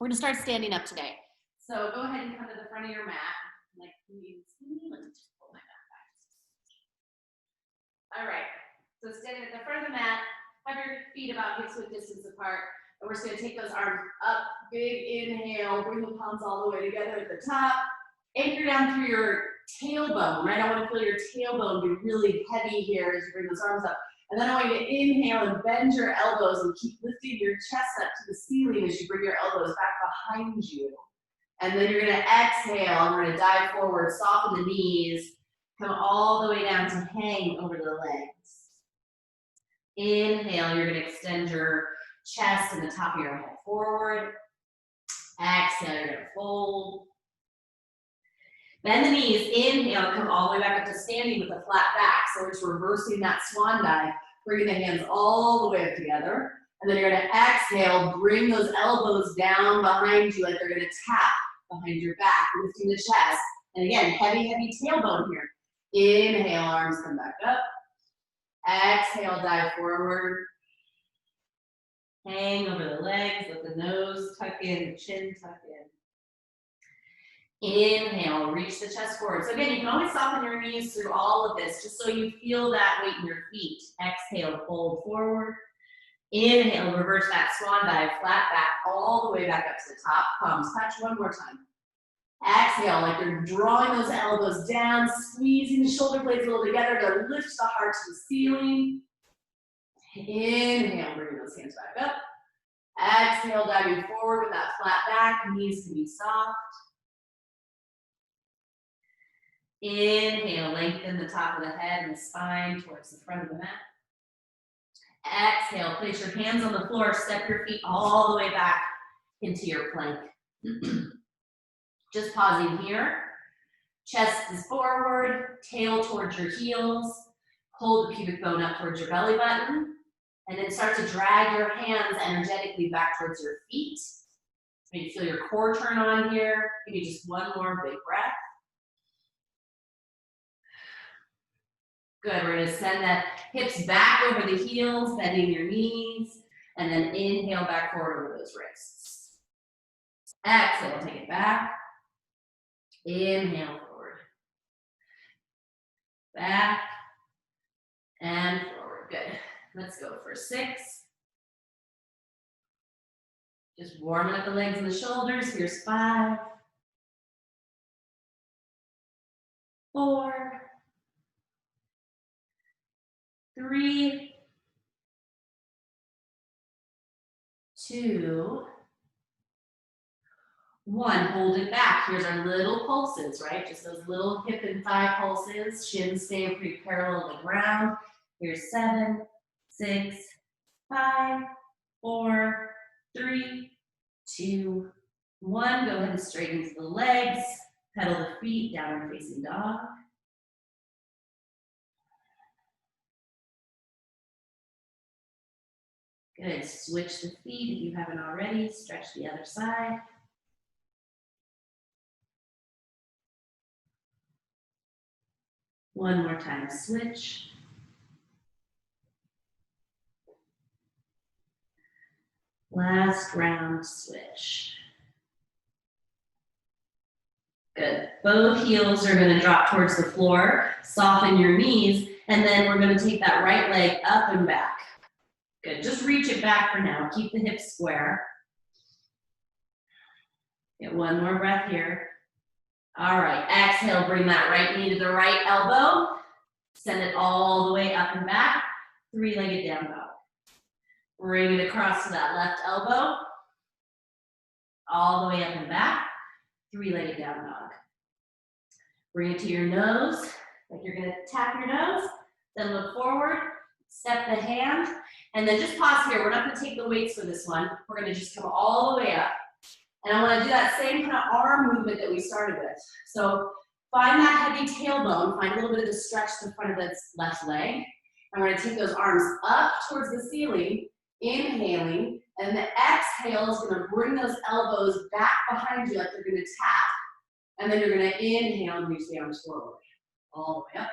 gonna start standing up today. So go ahead and come to the front of your mat. Like, let me just pull my mat back. All right. So standing at the front of the mat, have your feet about hip-width distance apart, and we're just gonna take those arms up. Big inhale, bring the palms all the way together at the top. Anchor down through your tailbone, right? I want to feel your tailbone be really heavy here as you bring those arms up. And then I want you to inhale and bend your elbows and keep lifting your chest up to the ceiling as you bring your elbows back behind you. And then you're gonna exhale, and we're gonna dive forward, soften the knees, come all the way down to hang over the legs. Inhale, you're gonna extend your chest and the top of your head forward. Exhale, you're gonna fold. Bend the knees, inhale, come all the way back up to standing with a flat back. So we're just reversing that swan dive, bringing the hands all the way up together. And then you're gonna exhale, bring those elbows down behind you like they're gonna tap behind your back, lifting the chest. And again, heavy, heavy tailbone here. Inhale, arms come back up. Exhale, dive forward. Hang over the legs, let the nose tuck in, the chin tuck in. Inhale, reach the chest forward. So again, you can always soften your knees through all of this, just so you feel that weight in your feet. Exhale, fold forward. Inhale, reverse that swan dive, flat back, all the way back up to the top. Palms touch one more time. Exhale, like you're drawing those elbows down, squeezing the shoulder blades a little together to lift the heart to the ceiling. Inhale, bring those hands back up. Exhale, diving forward with that flat back, knees can be soft. Inhale, lengthen the top of the head and the spine towards the front of the mat. Exhale, place your hands on the floor, step your feet all the way back into your plank. Just pausing here. Chest is forward, tail towards your heels. Hold the pubic bone up towards your belly button. And then start to drag your hands energetically back towards your feet. Maybe feel your core turn on here. Give me just one more big breath. Good, we're gonna send the hips back over the heels, bending your knees, and then inhale back forward over those wrists. Exhale, take it back. Inhale forward. Back and forward, good. Let's go for 6. Just warming up the legs and the shoulders. Here's 5, 4, 3, 2, 1. Hold it back. Here's our little pulses, right? Just those little hip and thigh pulses. Shins stay pretty parallel to the ground. Here's 7, 6, 5, 4, 3, 2, 1. Go ahead and straighten to the legs. Pedal the feet, downward facing dog. Good. Switch the feet if you haven't already. Stretch the other side. One more time, switch. Last round, switch. Good. Both heels are going to drop towards the floor. Soften your knees, and then we're going to take that right leg up and back. Good. Just reach it back for now. Keep the hips square. Get one more breath here. All right. Exhale, bring that right knee to the right elbow. Send it all the way up and back. 3-legged down dog. Bring it across to that left elbow. All the way up and back. 3-legged down dog. Bring it to your nose, like you're gonna tap your nose. Then look forward, step the hand, and then just pause here. We're not gonna take the weights for this one. We're gonna just come all the way up. And I wanna do that same kind of arm movement that we started with. So find that heavy tailbone, find a little bit of the stretch to the front of the left leg. And we're gonna take those arms up towards the ceiling, inhaling, and the exhale is gonna bring those elbows back behind you like they're gonna tap. And then you're gonna inhale and reach the arms forward, all the way up.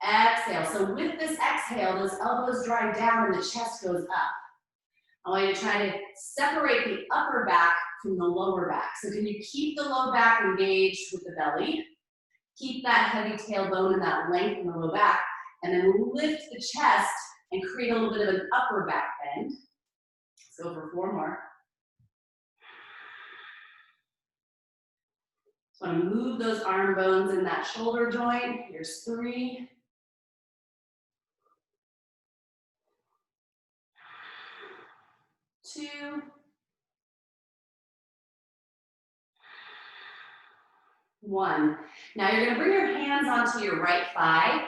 Exhale, so with this exhale, those elbows drive down and the chest goes up. I want you to try to separate the upper back from the lower back. So can you keep the low back engaged with the belly? Keep that heavy tailbone and that length in the low back, and then lift the chest and create a little bit of an upper back bend. Let's go for 4 more. So I'm gonna move those arm bones in that shoulder joint. Here's 3. 2. 1. Now you're gonna bring your hands onto your right thigh,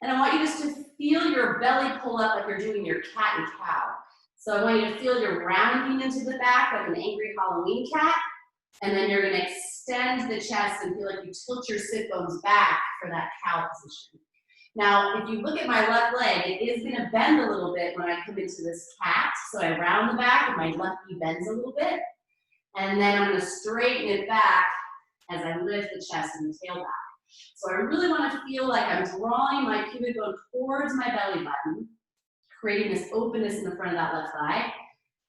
and I want you just to feel your belly pull up like you're doing your cat and cow. So I want you to feel you're rounding into the back like an angry Halloween cat, and then you're gonna extend the chest and feel like you tilt your sit bones back for that cow position. Now, if you look at my left leg, it is gonna bend a little bit when I come into this cat. So I round the back and my left knee bends a little bit. And then I'm gonna straighten it back as I lift the chest and the tail back. So I really want to feel like I'm drawing my pubic bone towards my belly button, creating this openness in the front of that left thigh,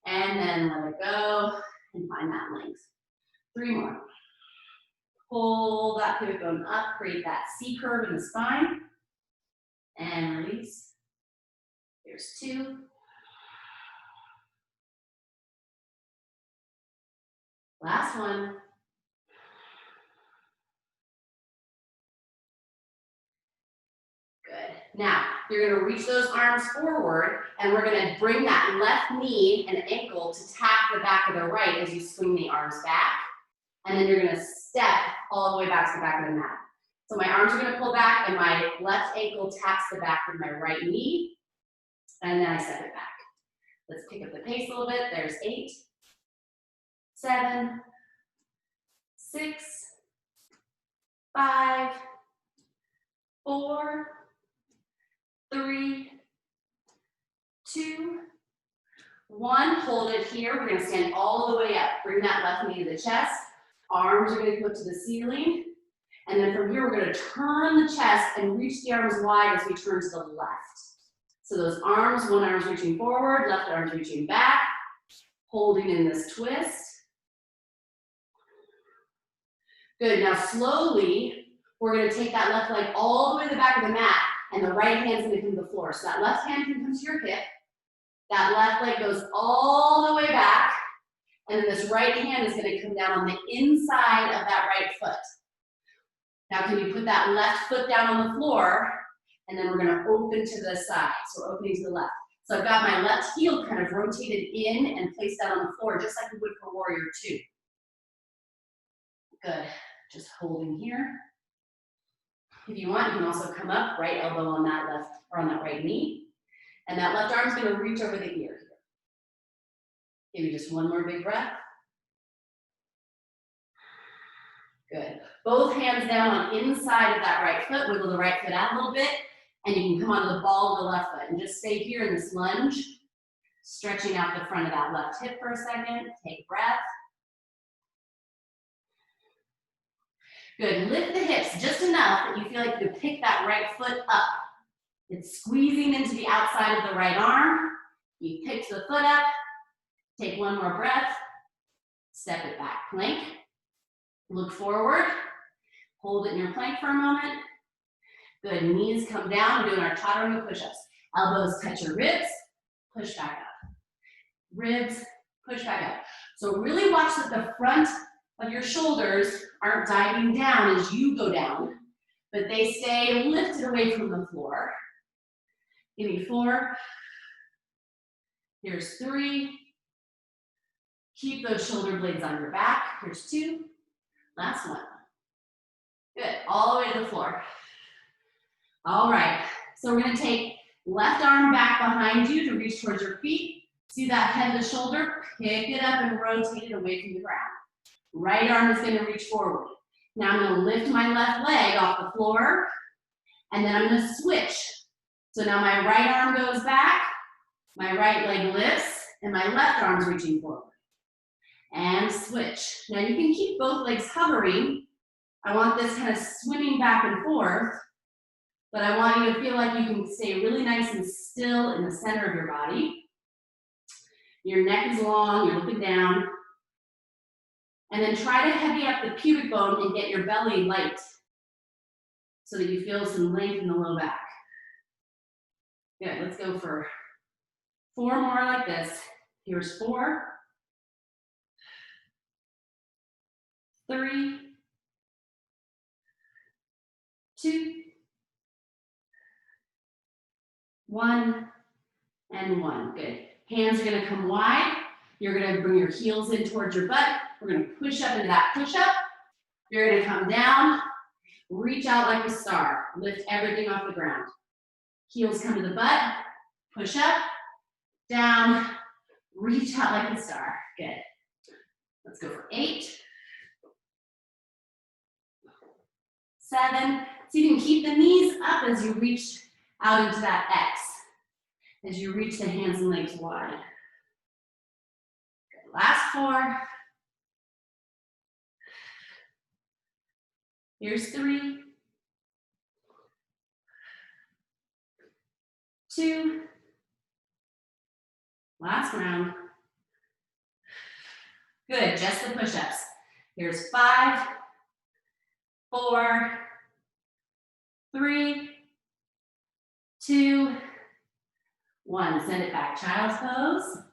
and then let it go and find that length. 3 more. Pull that pubic bone up, create that C curve in the spine, and release. Here's 2. Last one. Good. Now, you're gonna reach those arms forward, and we're gonna bring that left knee and ankle to tap the back of the right as you swing the arms back. And then you're gonna step all the way back to the back of the mat. So my arms are gonna pull back, and my left ankle taps the back of my right knee, and then I step it back. Let's pick up the pace a little bit. There's 8, 7, 6, 5, 4, 3, 2, 1. Hold it here. We're going to stand all the way up. Bring that left knee to the chest. Arms are going to go to the ceiling. And then from here, we're going to turn the chest and reach the arms wide as we turn to the left. So those arms, one arm's reaching forward, left arm's reaching back, holding in this twist. Good. Now slowly, we're going to take that left leg all the way to the back of the mat, and the right hand's going to come to the floor. So that left hand can come to your hip. That left leg goes all the way back, and then this right hand is going to come down on the inside of that right foot. Now can you put that left foot down on the floor, and then we're going to open to the side. So we're opening to the left. So I've got my left heel kind of rotated in and placed down on the floor, just like we would for Warrior 2. Good. Just holding here. If you want, you can also come up, right elbow on that left or on that right knee. And that left arm's going to reach over the ear here. Give me just one more big breath. Good. Both hands down on inside of that right foot. Wiggle the right foot out a little bit. And you can come onto the ball of the left foot. And just stay here in this lunge. Stretching out the front of that left hip for a second. Take a breath. Good. Lift the hips just enough that you feel like you can pick that right foot up. It's squeezing into the outside of the right arm. You pick the foot up. Take one more breath. Step it back. Plank. Look forward. Hold it in your plank for a moment. Good. Knees come down. We're doing our chaturanga push-ups. Elbows touch your ribs. Push back up. Ribs. Push back up. So really watch that the front of your shoulders aren't diving down as you go down, but they stay lifted away from the floor. Give me 4. Here's 3. Keep those shoulder blades on your back. Here's 2. Last one. Good. All the way to the floor. All right. So we're going to take left arm back behind you to reach towards your feet. See that head of the shoulder? Pick it up and rotate it away from the ground. Right arm is going to reach forward. Now I'm going to lift my left leg off the floor, and then I'm going to switch. So now my right arm goes back, my right leg lifts, and my left arm's reaching forward. And switch. Now you can keep both legs hovering. I want this kind of swimming back and forth, but I want you to feel like you can stay really nice and still in the center of your body. Your neck is long, you're looking down. And then try to heavy up the pubic bone and get your belly light so that you feel some length in the low back. Good, let's go for 4 more like this. Here's 4, 3, 2, 1, and 1. Good. Hands are gonna come wide. You're gonna bring your heels in towards your butt. We're gonna push up into that push-up. You're gonna come down, reach out like a star. Lift everything off the ground. Heels come to the butt, push up, down, reach out like a star. Good. Let's go for 8, 7. So you can keep the knees up as you reach out into that X, as you reach the hands and legs wide. Good. Last 4. Here's 3, 2, last round. Good, just the push-ups. Here's 5, 4, 3, 2, 1. Send it back, child's pose.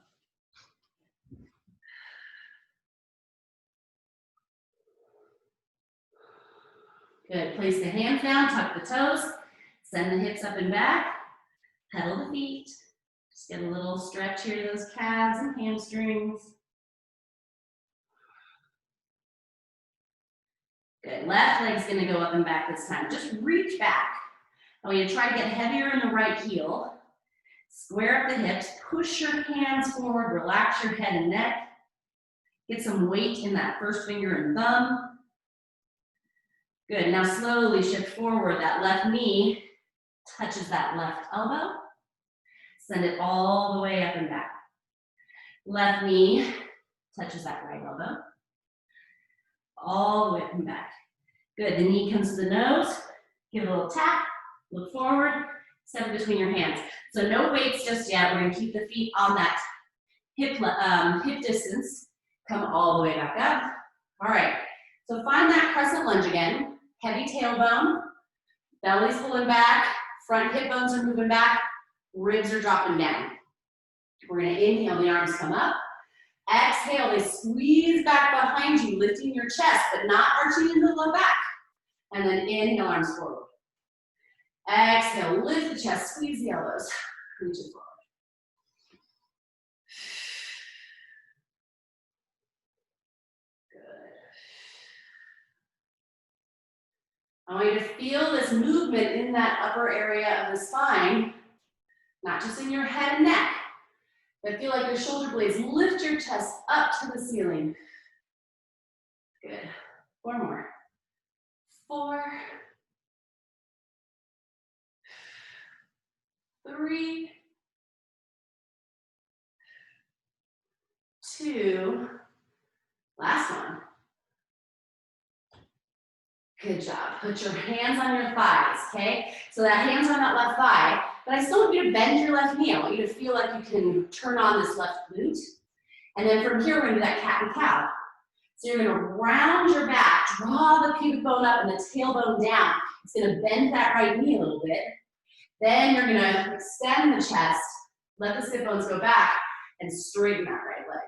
Good, place the hands down, tuck the toes, send the hips up and back, pedal the feet. Just get a little stretch here to those calves and hamstrings. Good, left leg's gonna go up and back this time. Just reach back. I want you to try to get heavier in the right heel. Square up the hips, push your hands forward, relax your head and neck. Get some weight in that first finger and thumb. Good, now slowly shift forward. That left knee touches that left elbow. Send it all the way up and back. Left knee touches that right elbow. All the way up and back. Good, the knee comes to the nose. Give it a little tap, look forward, step it between your hands. So no weights just yet. We're gonna keep the feet on that hip distance. Come all the way back up. All right, so find that crescent lunge again. Heavy tailbone, belly's pulling back, front hip bones are moving back, ribs are dropping down. We're gonna inhale, the arms come up. Exhale, they squeeze back behind you, lifting your chest, but not arching into the low back. And then inhale, arms forward. Exhale, lift the chest, squeeze the elbows, reach it forward. I want you to feel this movement in that upper area of the spine, not just in your head and neck, but feel like your shoulder blades lift your chest up to the ceiling. Good. 4 more. 4, 3, 2, last one. Good job. Put your hands on your thighs, okay? So that hand's on that left thigh, but I still want you to bend your left knee. I want you to feel like you can turn on this left glute. And then from here, we're gonna do that cat and cow. So you're gonna round your back, draw the pubic bone up and the tailbone down. It's gonna bend that right knee a little bit. Then you're gonna extend the chest, let the sit bones go back, and straighten that right leg.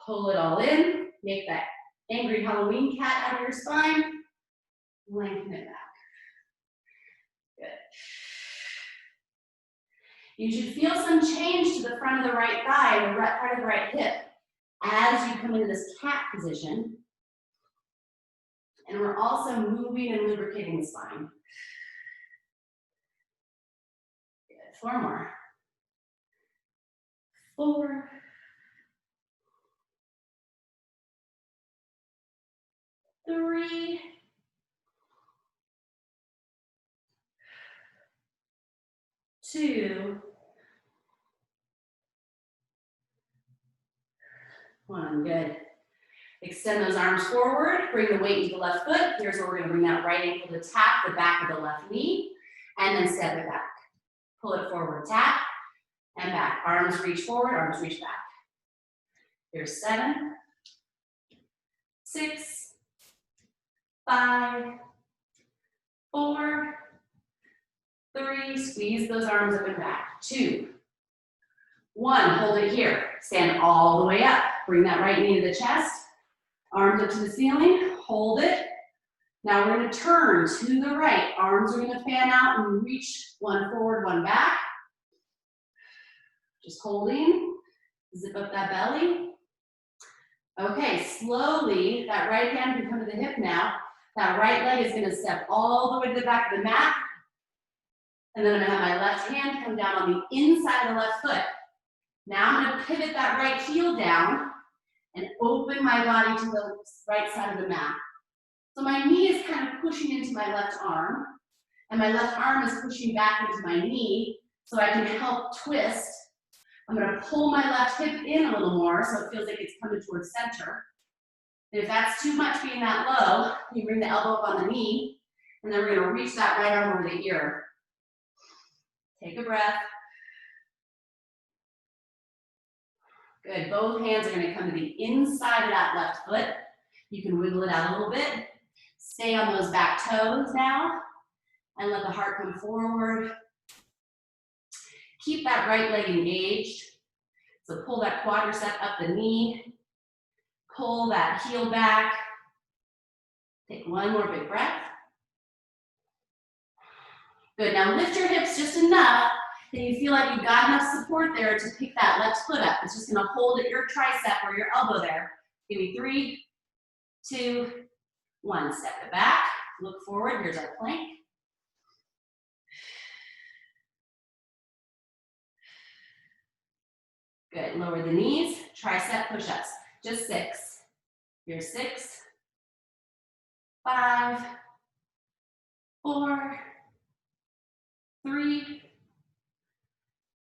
Pull it all in, make that angry Halloween cat out of your spine, lengthen it back. Good. You should feel some change to the front of the right thigh and the part of the right hip as you come into this cat position. And we're also moving and lubricating the spine. Good. 4 more. 4, 3, 2, 1. Good. Extend those arms forward, bring the weight into the left foot. Here's where we're gonna bring that right ankle to tap the back of the left knee, and then step it back. Pull it forward, tap, and back. Arms reach forward, arms reach back. Here's 7, 6, 5, 4, 3, squeeze those arms up and back. 2, 1, hold it here. Stand all the way up. Bring that right knee to the chest. Arms up to the ceiling, hold it. Now we're gonna turn to the right. Arms are gonna fan out and reach, one forward, one back. Just holding, zip up that belly. Okay, slowly, that right hand can come to the hip now. That right leg is gonna step all the way to the back of the mat. And then I'm gonna have my left hand come down on the inside of the left foot. Now I'm gonna pivot that right heel down and open my body to the right side of the mat. So my knee is kind of pushing into my left arm, and my left arm is pushing back into my knee, so I can help twist. I'm gonna pull my left hip in a little more so it feels like it's coming towards center. And if that's too much being that low, you bring the elbow up on the knee, and then we're gonna reach that right arm over the ear. Take a breath. Good, both hands are gonna come to the inside of that left foot. You can wiggle it out a little bit. Stay on those back toes now, and let the heart come forward. Keep that right leg engaged. So pull that quadricep up the knee. Pull that heel back. Take one more big breath. Good, now lift your hips just enough that you feel like you've got enough support there to pick that left foot up. It's just gonna hold at your tricep or your elbow there. Give me 3, 2, 1. Step it back, look forward, here's our plank. Good, lower the knees, tricep push-ups. Just 6. Here's 6, 5, 4, 3,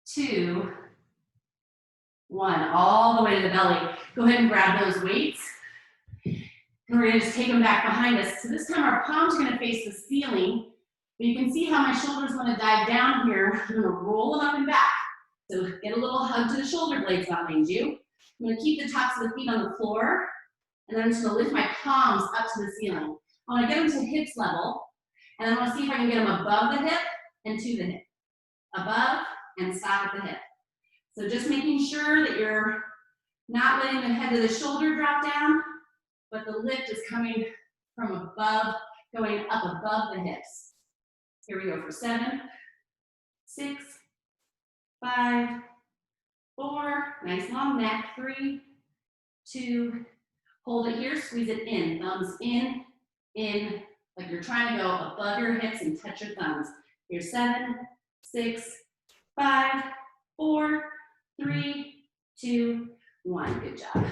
2, 1. All the way to the belly. Go ahead and grab those weights. And we're gonna just take them back behind us. So this time our palms are gonna face the ceiling, but you can see how my shoulders wanna dive down here. I'm gonna roll them up and back. So get a little hug to the shoulder blades behind you. I'm gonna keep the tops of the feet on the floor, and then I'm just gonna lift my palms up to the ceiling. I wanna get them to hips level, and I wanna see if I can get them above the hip and to the hip. Above and stop at the hip. So just making sure that you're not letting the head of the shoulder drop down, but the lift is coming from above, going up above the hips. Here we go for 7, 6, 5, 4, nice long neck, 3, 2, hold it here, squeeze it in, thumbs in, like you're trying to go above your hips and touch your thumbs. Here's 7, 6, 5, 4, 3, 2, 1. Good job.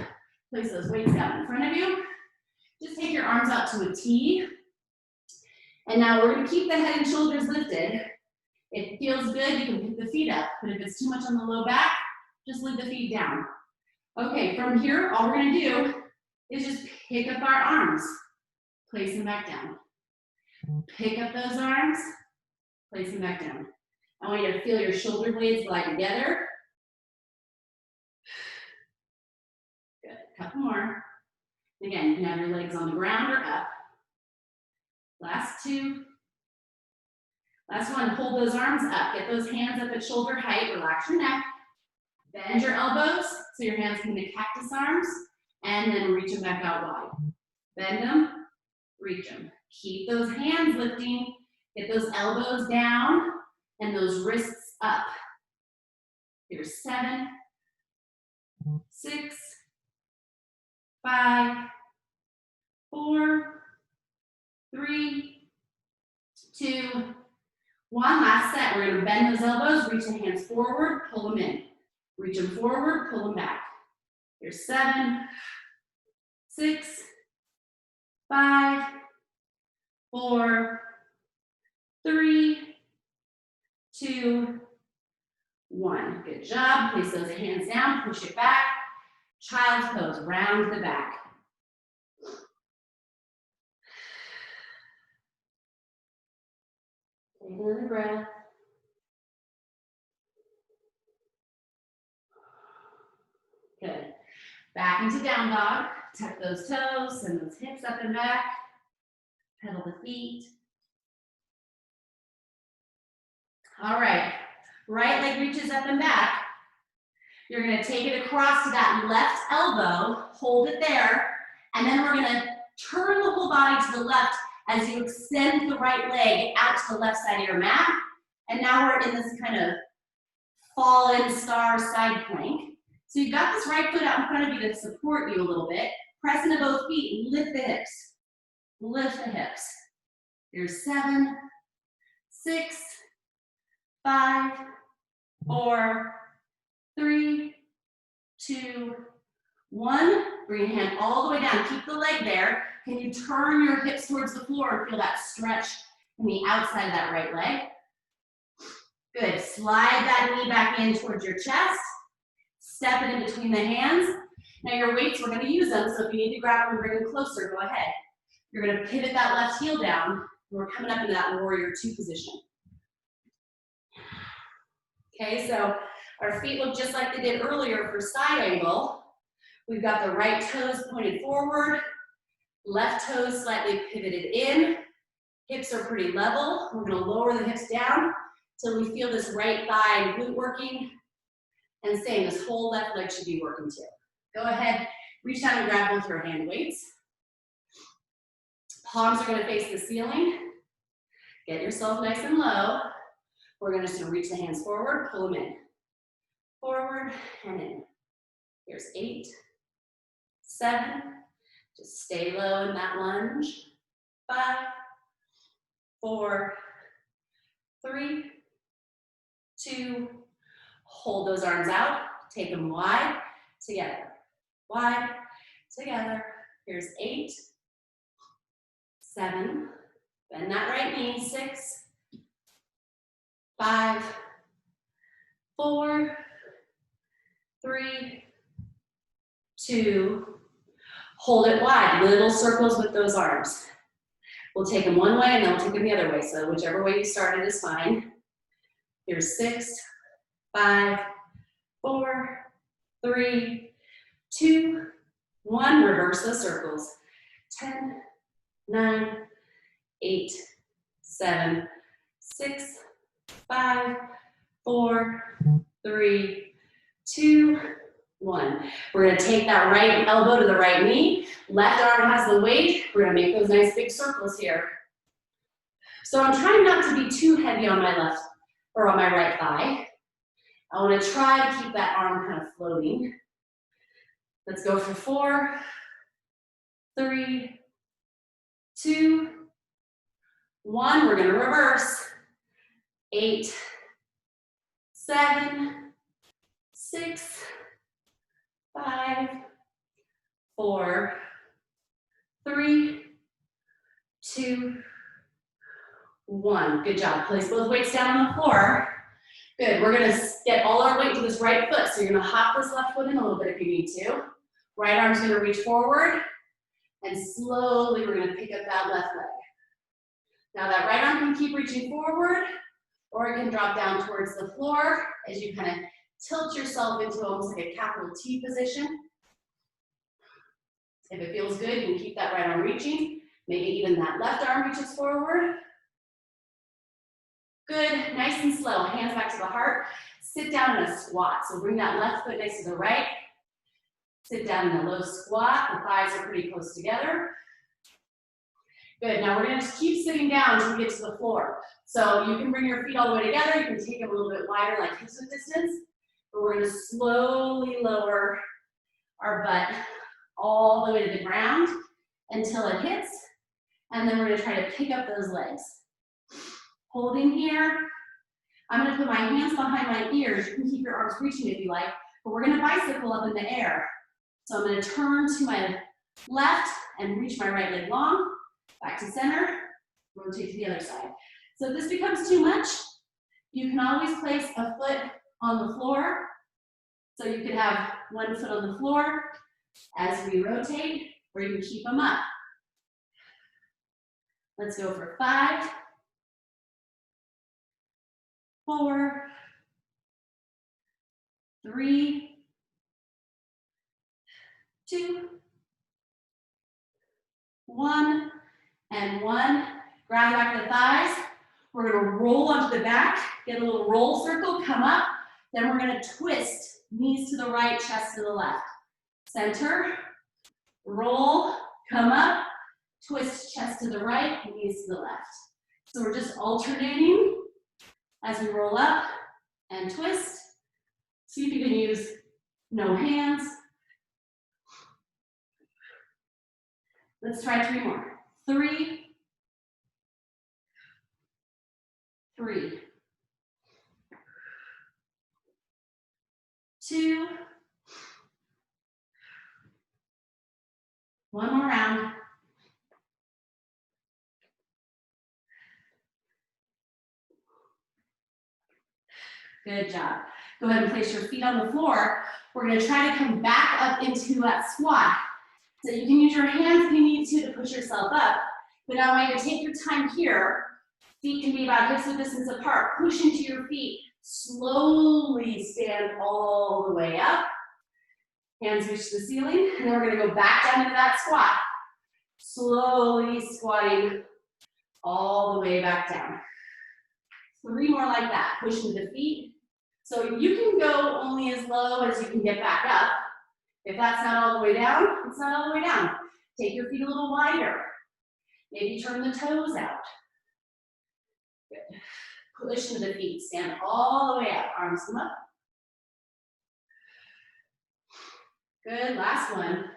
Place those weights down in front of you. Just take your arms out to a T. And now we're gonna keep the head and shoulders lifted. If it feels good, you can pick the feet up. But if it's too much on the low back, just leave the feet down. Okay, from here, all we're gonna do is just pick up our arms. Place them back down. Pick up those arms, place them back down. I want you to feel your shoulder blades glide together. Good, a couple more. Again, you can have your legs on the ground or up. Last 2. Last one, hold those arms up. Get those hands up at shoulder height, relax your neck. Bend your elbows so your hands can be cactus arms, and then reach them back out wide. Bend them, reach them. Keep those hands lifting. Get those elbows down and those wrists up. Here's 7, 6, 5, 4, 3, 2, 1. Last set. We're going to bend those elbows, reach the hands forward, pull them in. Reach them forward, pull them back. Here's 7, 6, 5, 4, 3, 2, 1. Good job. Place those hands down, push it back. Child's pose, round the back. Take another breath. Back into down dog. Tuck those toes, send those hips up and back. Pedal the feet. All right, right leg reaches up and back. You're gonna take it across to that left elbow, hold it there, and then we're gonna turn the whole body to the left as you extend the right leg out to the left side of your mat. And now we're in this kind of fallen star side plank. So you've got this right foot out in front of you to support you a little bit. Press into both feet and lift the hips. Lift the hips. Here's 7, 6, 5, 4, 3, 2, 1. Bring your hand all the way down. Keep the leg there. Can you turn your hips towards the floor and feel that stretch in the outside of that right leg? Good. Slide that knee back in towards your chest. Step it in between the hands. Now your weights, we're going to use them, so if you need to grab them and bring them closer, go ahead. You're going to pivot that left heel down, and we're coming up into that warrior 2 position. Okay, so our feet look just like they did earlier for side angle. We've got the right toes pointed forward, left toes slightly pivoted in, hips are pretty level. We're going to lower the hips down till we feel this right thigh and glute working. And same, this whole left leg should be working too. Go ahead, reach down and grab both your hand weights. Palms are going to face the ceiling. Get yourself nice and low. We're going to just reach the hands forward, pull them in. Forward and in. Here's 8, 7. Just stay low in that lunge. 5, 4, 3, 2. Hold those arms out. Take them wide, together. Wide, together. Here's 8, 7. Bend that right knee. 6, 5, 4, 3, 2. Hold it wide. Little circles with those arms. We'll take them one way and then we'll take them the other way. So whichever way you started is fine. Here's 6, 5, 4, 3, 2, 1. Reverse those circles. 10, 9, 8, 7, 6, 5, 4, 3, 2, 1. We're going to take that right elbow to the right knee. Left arm has the weight. We're going to make those nice big circles here. So I'm trying not to be too heavy on my left or on my right thigh. I want to try to keep that arm kind of floating. Let's go for 4, 3, 2, 1. We're going to reverse. 8, 7, 6, 5, 4, 3, 2, 1. Good job. Place both weights down on the floor. Good. We're going to get all our weight to this right foot. So you're going to hop this left foot in a little bit if you need to. Right arm's going to reach forward. And slowly we're going to pick up that left leg. Now that right arm can keep reaching forward, or it can drop down towards the floor as you kind of tilt yourself into almost like a capital T position. If it feels good, you can keep that right arm reaching. Maybe even that left arm reaches forward. Good, nice and slow. Hands back to the heart. Sit down in a squat. So bring that left foot next to the right. Sit down in a low squat. The thighs are pretty close together. Good, now we're going to keep sitting down until we get to the floor. So you can bring your feet all the way together. You can take them a little bit wider, like hips width distance. But we're going to slowly lower our butt all the way to the ground until it hits. And then we're going to try to pick up those legs. Holding here. I'm going to put my hands behind my ears. You can keep your arms reaching if you like. But we're going to bicycle up in the air. So I'm going to turn to my left and reach my right leg long. Back to center. Rotate to the other side. So if this becomes too much, you can always place a foot on the floor. So you could have one foot on the floor as we rotate, or you can keep them up. Let's go for 5, 4, 3, 2, 1, and 1. Ground back to the thighs. We're gonna roll onto the back, get a little roll circle, come up. Then we're gonna twist, knees to the right, chest to the left. Center, roll, come up, twist, chest to the right, knees to the left. So we're just alternating as we roll up and twist. See if you can use no hands. Let's try 3 more. 3, 3, 2, 1 more round. Good job. Go ahead and place your feet on the floor. We're gonna try to come back up into that squat. So you can use your hands if you need to push yourself up. But now I want you to take your time here. Feet can be about hips width distance apart. Push into your feet. Slowly stand all the way up. Hands reach the ceiling. And then we're gonna go back down into that squat. Slowly squatting all the way back down. 3 more like that. Push into the feet. So you can go only as low as you can get back up. If that's not all the way down, it's not all the way down. Take your feet a little wider. Maybe turn the toes out. Good. Push into the feet. Stand all the way up. Arms come up. Good. Last one.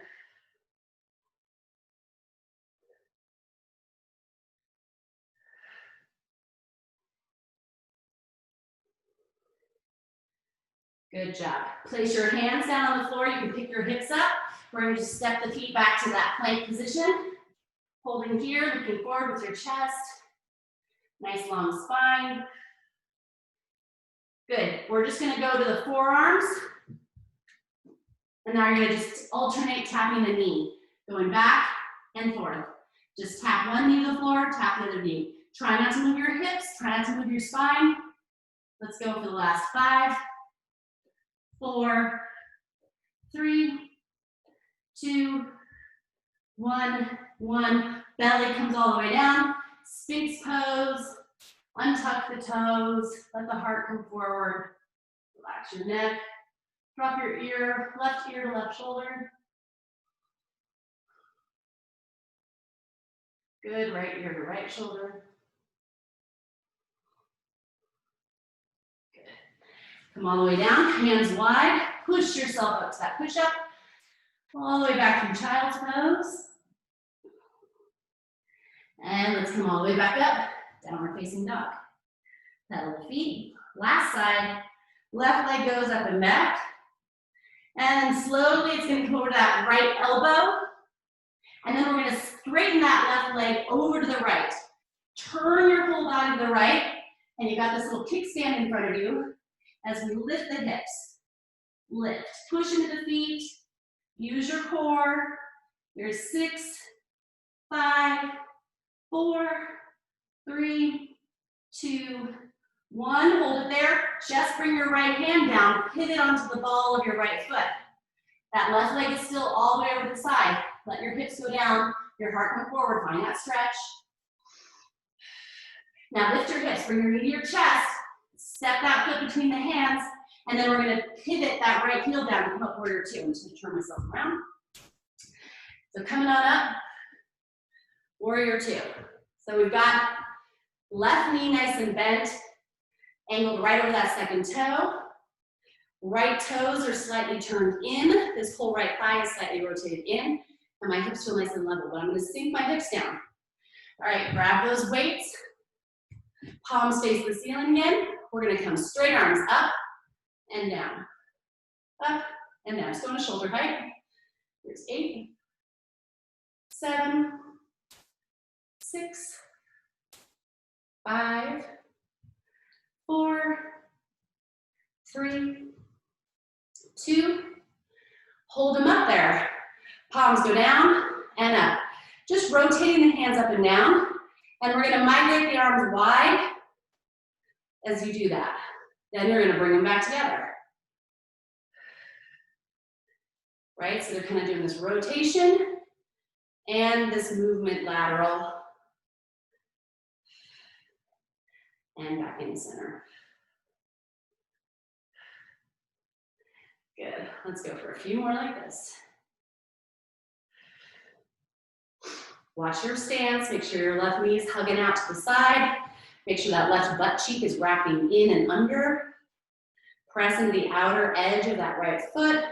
Good job. Place your hands down on the floor. You can pick your hips up. We're going to just step the feet back to that plank position. Holding here, looking forward with your chest. Nice long spine. Good. We're just going to go to the forearms. And now you're going to just alternate tapping the knee. Going back and forth. Just tap one knee to the floor, tap the other knee. Try not to move your hips. Try not to move your spine. Let's go for the last 5, 4, 3, 2, 1, 1. Belly comes all the way down. Sphinx pose. Untuck the toes. Let the heart come forward. Relax your neck. Drop your ear, left ear to left shoulder. Good, right ear to right shoulder. Good. Come all the way down, hands wide. Push yourself up to that push-up. All the way back from child's pose. And let's come all the way back up. Downward facing dog. Pedal the feet. Last side. Left leg goes up and back. And then slowly it's going to come over to that right elbow. And then we're going to straighten that left leg over to the right. Turn your whole body to the right. And you got this little kickstand in front of you as we lift the hips. Lift. Push into the feet. Use your core. Here's 6, 5, 4, 3, 2, 1. Hold it there. Just bring your right hand down. Pivot onto the ball of your right foot. That left leg is still all the way over the side. Let your hips go down. Your heart come forward. Find that stretch. Now lift your hips. Bring your knee to your chest. Step that foot between the hands. And then we're going to pivot that right heel down and come up warrior 2. I'm just going to turn myself around. So coming on up, warrior 2. So we've got left knee nice and bent, angled right over that second toe. Right toes are slightly turned in. This whole right thigh is slightly rotated in. And my hips feel nice and level, but I'm going to sink my hips down. All right, grab those weights. Palms face the ceiling again. We're going to come straight arms up and down. Up and down. Just go to shoulder height. Here's 8, 7, 6, 5, 4, 3, 2. Hold them up there. Palms go down and up. Just rotating the hands up and down. And we're going to migrate the arms wide as you do that. Then you're going to bring them back together. right? So they're kind of doing this rotation and this movement lateral and back in the center. Good, let's go for a few more like this. Watch your stance, make sure your left knee is hugging out to the side. Make sure that left butt cheek is wrapping in and under. Press into the outer edge of that right foot.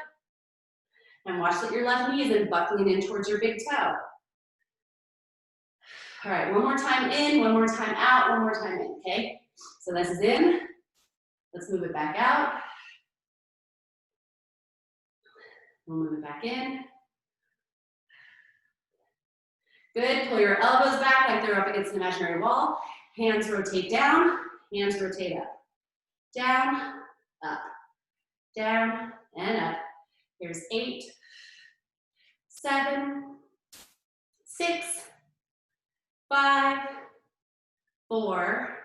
And watch that your left knee isn't buckling in towards your big toe. All right, one more time in, one more time out, one more time in, okay? So this is in. Let's move it back out. We'll move it back in. Good, pull your elbows back like they're up against an imaginary wall. Hands rotate down, hands rotate up. Down, up, down, and up. Here's 8, 7, 6, 5, 4,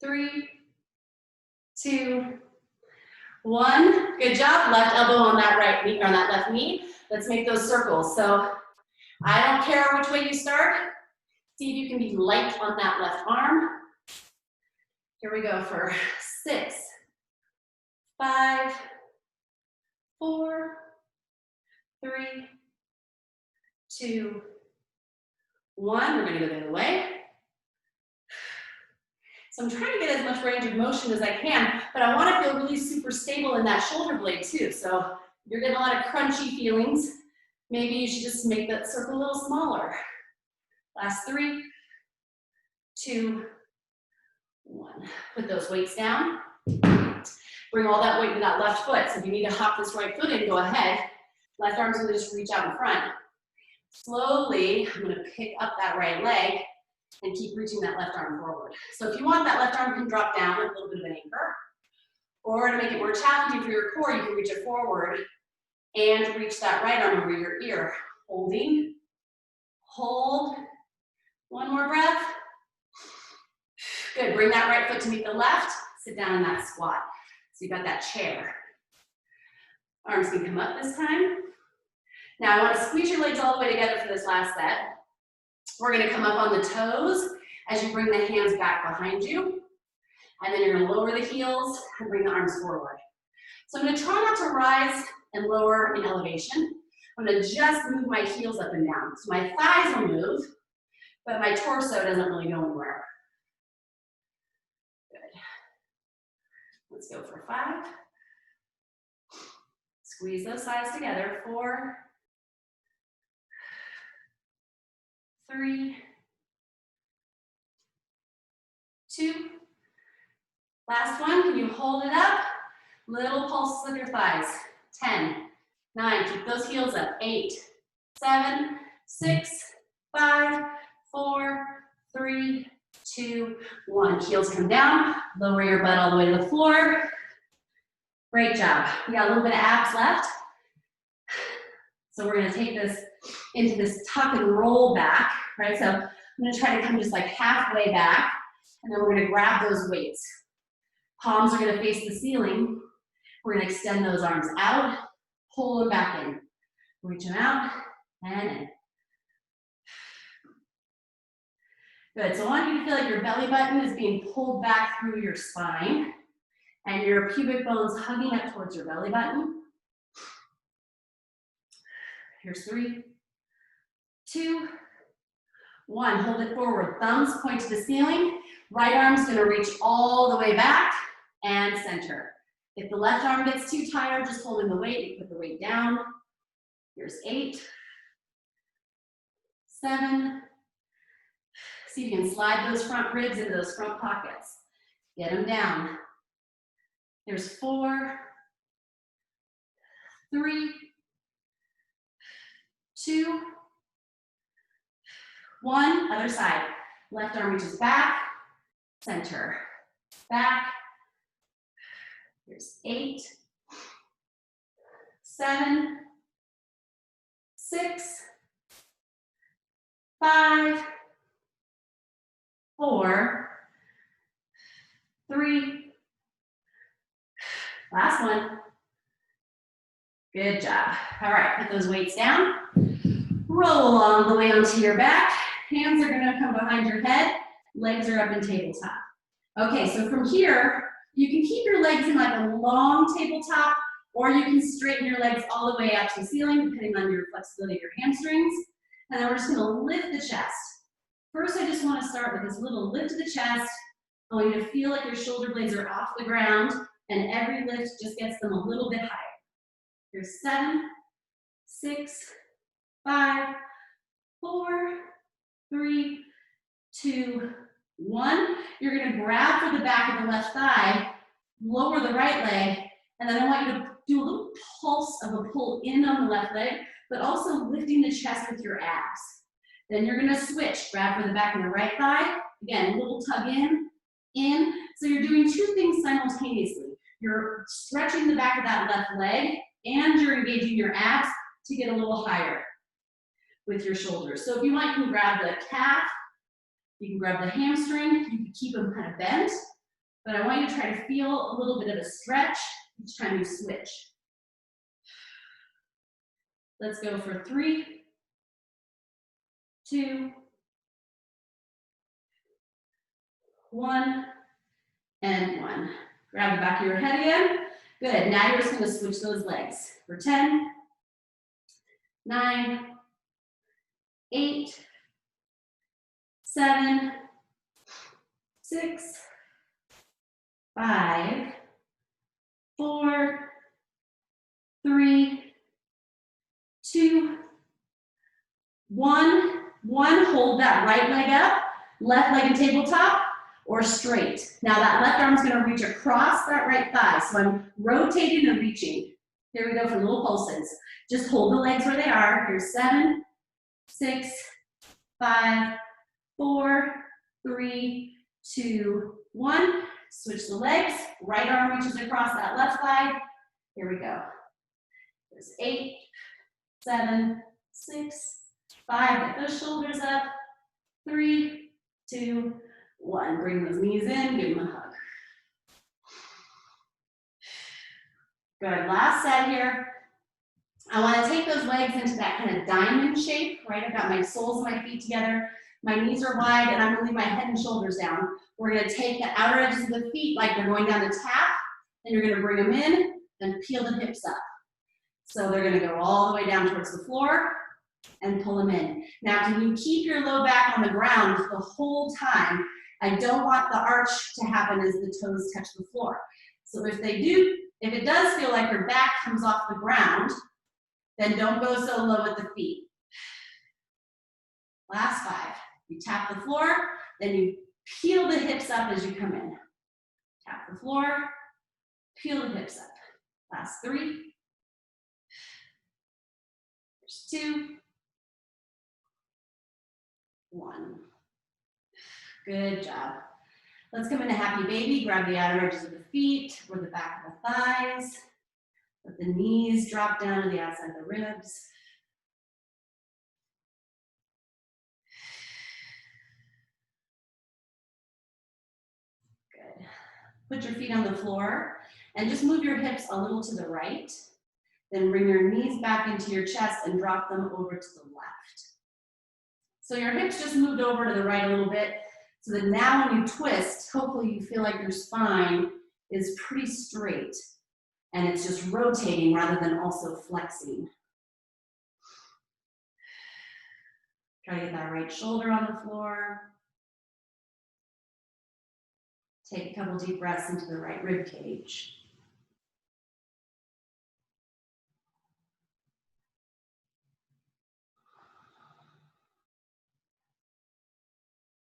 3, 2, 1. Good job. Left elbow on that right knee, or on that left knee. Let's make those circles. So I don't care which way you start. See if you can be light on that left arm. Here we go for 6, 5, 4, 3, 2, 1. We're gonna go the other way. So I'm trying to get as much range of motion as I can, but I want to feel really super stable in that shoulder blade too. So you're getting a lot of crunchy feelings. Maybe you should just make that circle a little smaller. Last 3, 2, 1. Put those weights down. Bring all that weight to that left foot. So if you need to hop this right foot in, go ahead. Left arm's gonna just reach out in front. Slowly, I'm gonna pick up that right leg and keep reaching that left arm forward. So if you want, that left arm can drop down with a little bit of an anchor. Or to make it more challenging for your core, you can reach it forward and reach that right arm over your ear. Holding, hold. One more breath. Good, bring that right foot to meet the left. Sit down in that squat. So you got that chair. Arms can come up this time. Now I want to squeeze your legs all the way together for this last set. We're going to come up on the toes as you bring the hands back behind you. And then you're going to lower the heels and bring the arms forward. So I'm going to try not to rise and lower in elevation. I'm going to just move my heels up and down. So my thighs will move, but my torso doesn't really go anywhere. Good. Let's go for 5. Squeeze those thighs together. 4, 3, 2. Last one, can you hold it up? Little pulses with your thighs. 10, 9, keep those heels up. 8, 7, 6, 5, 4, 3, 2, 1. Heels come down, lower your butt all the way to the floor. Great job. We got a little bit of abs left. So we're gonna take this into this tuck and roll back, right? So I'm gonna try to come just like halfway back, and then we're gonna grab those weights. Palms are gonna face the ceiling. We're gonna extend those arms out, pull them back in. Reach them out, and in. Good, so I want you to feel like your belly button is being pulled back through your spine, and your pubic bones hugging up towards your belly button. Here's 3, 2, 1. Hold it forward. Thumbs point to the ceiling. Right arm's gonna reach all the way back and center. If the left arm gets too tired, just holding the weight, you put the weight down. Here's 8, 7. See if you can slide those front ribs into those front pockets. Get them down. There's 4, 3, 2, 1. Other side. Left arm reaches back, center, back. Here's 8, 7, 6, 5, 4, 3. Last one. Good job. All right, put those weights down. Roll along the way onto your back. Hands are gonna come behind your head. Legs are up in tabletop. Okay, so from here, you can keep your legs in like a long tabletop, or you can straighten your legs all the way out to the ceiling, depending on your flexibility of your hamstrings. And then we're just gonna lift the chest. First, I just wanna start with this little lift of the chest. I want you to feel like your shoulder blades are off the ground, and every lift just gets them a little bit higher. Here's 7, 6, 5, 4, 3, 2, 1. You're gonna grab for the back of the left thigh, lower the right leg, and then I want you to do a little pulse of a pull in on the left leg, but also lifting the chest with your abs. Then you're gonna switch, grab for the back of the right thigh. Again, a little tug in. So you're doing two things simultaneously. You're stretching the back of that left leg, and you're engaging your abs to get a little higher with your shoulders. So if you want, you can grab the calf, you can grab the hamstring, you can keep them kind of bent, but I want you to try to feel a little bit of a stretch each time you switch. Let's go for 3, 2, 1, and 1. Grab the back of your head again. Good, now you're just gonna switch those legs for 10, 9, 8, 7, 6, 5, 4, 3, 2, 1. Hold that right leg up, left leg in tabletop, or straight. Now that left arm's gonna reach across that right thigh, so I'm rotating and reaching. Here we go for little pulses. Just hold the legs where they are. Here's 7, 6, 5, 4, 3, 2, 1. Switch the legs. Right arm reaches across that left thigh. Here we go. There's 8, 7, 6, 5. Get those shoulders up. 3, 2, 1. Bring those knees in. Give them a hug. Good. Last set here. I want to take those legs into that kind of diamond shape, right? I've got my soles of my feet together. My knees are wide, and I'm going to leave my head and shoulders down. We're going to take the outer edges of the feet like they're going down the tap, and you're going to bring them in and peel the hips up. So they're going to go all the way down towards the floor and pull them in. Now, can you keep your low back on the ground the whole time? I don't want the arch to happen as the toes touch the floor. So if it does feel like your back comes off the ground, then don't go so low at the feet. Last 5. You tap the floor, then you peel the hips up as you come in. Tap the floor, peel the hips up. Last 3. There's 2. 1. Good job. Let's come into happy baby. Grab the outer edges of the feet or the back of the thighs. Let the knees drop down to the outside of the ribs. Good. Put your feet on the floor and just move your hips a little to the right. Then bring your knees back into your chest and drop them over to the left. So your hips just moved over to the right a little bit, so that now when you twist, hopefully you feel like your spine is pretty straight and it's just rotating rather than also flexing. Try to get that right shoulder on the floor. Take a couple deep breaths into the right rib cage.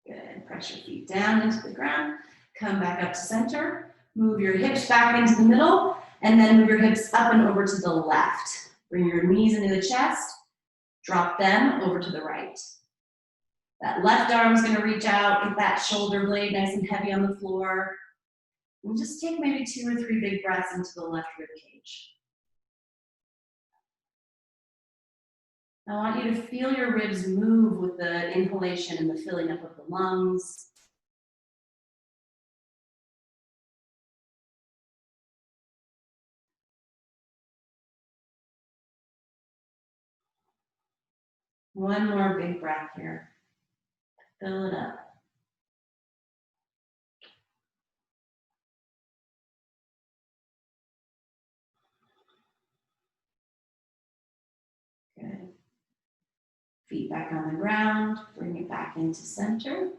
Good. Press your feet down into the ground. Come back up to center. Move your hips back into the middle, and then move your hips up and over to the left. Bring your knees into the chest. Drop them over to the right. That left arm is going to reach out, get that shoulder blade nice and heavy on the floor. And just take maybe 2 or 3 big breaths into the left rib cage. I want you to feel your ribs move with the inhalation and the filling up of the lungs. One more big breath here. Fill it up. Good. Feet back on the ground. Bring it back into center.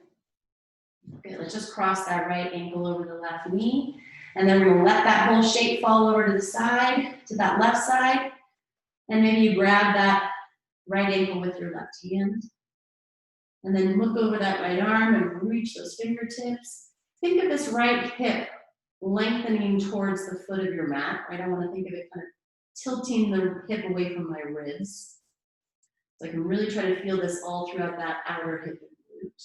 Good. Let's just cross that right ankle over the left knee. And then we're going to let that whole shape fall over to the side, to that left side. And maybe you grab that right ankle with your left hand. And then look over that right arm and reach those fingertips. Think of this right hip lengthening towards the foot of your mat, right? I want to think of it kind of tilting the hip away from my ribs. So I can really try to feel this all throughout that outer hip and glute.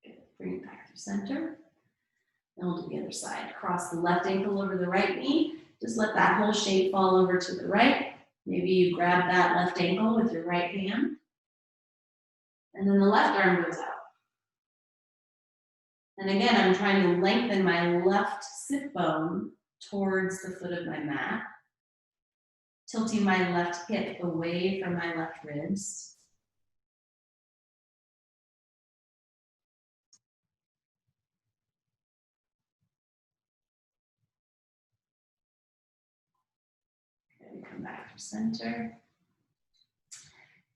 Good. Bring it back to center. And we'll do the other side. Cross the left ankle over the right knee. Just let that whole shape fall over to the right. Maybe you grab that left ankle with your right hand. And then the left arm goes out. And again, I'm trying to lengthen my left sit bone towards the foot of my mat. Tilting my left hip away from my left ribs. Come back to center.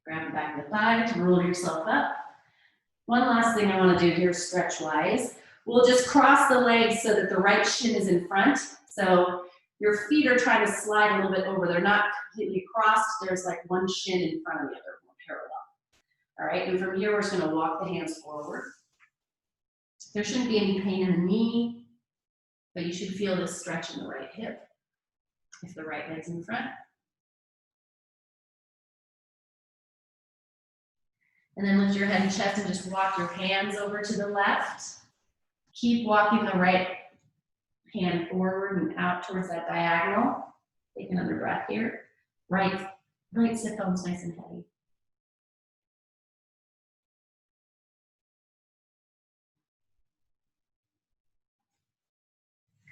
Grab the back of the thighs, roll yourself up. One last thing I want to do here stretch-wise. We'll just cross the legs so that the right shin is in front. So your feet are trying to slide a little bit over. They're not completely crossed. There's like one shin in front of the other, parallel. All right, and from here, we're just going to walk the hands forward. There shouldn't be any pain in the knee, but you should feel this stretch in the right hip if the right leg's in front. And then lift your head and chest and just walk your hands over to the left. Keep walking the right hand forward and out towards that diagonal. Take another breath here. Right sit bone's nice and heavy.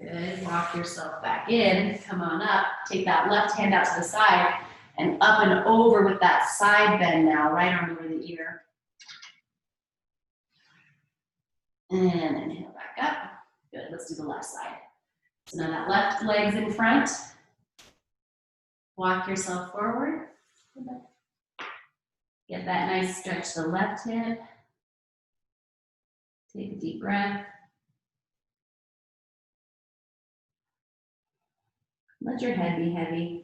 Good, walk yourself back in, come on up, take that left hand out to the side, and up and over with that side bend now, right arm over the ear. And inhale back up. Good, let's do the left side. So now that left leg's in front. Walk yourself forward. Get that nice stretch to the left hip. Take a deep breath. Let your head be heavy.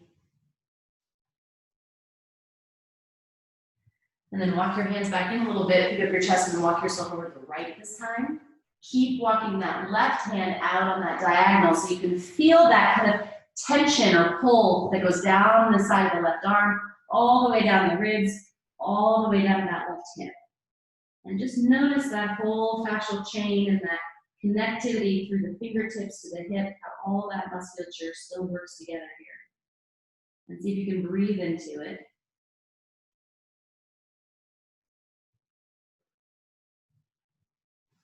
And then walk your hands back in a little bit, pick up your chest and walk yourself over to the right this time. Keep walking that left hand out on that diagonal so you can feel that kind of tension or pull that goes down the side of the left arm, all the way down the ribs, all the way down that left hip. And just notice that whole fascial chain and that connectivity through the fingertips to the hip, how all that musculature still works together here. And see if you can breathe into it.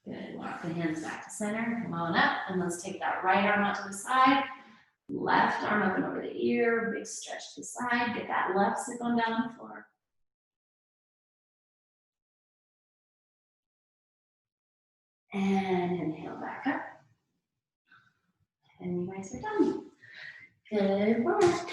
Good, walk the hands back to center, come on up, and let's take that right arm out to the side, left arm up and over the ear, big stretch to the side, get that left sit bone down on the floor. And inhale back up. And you guys are done. Good work.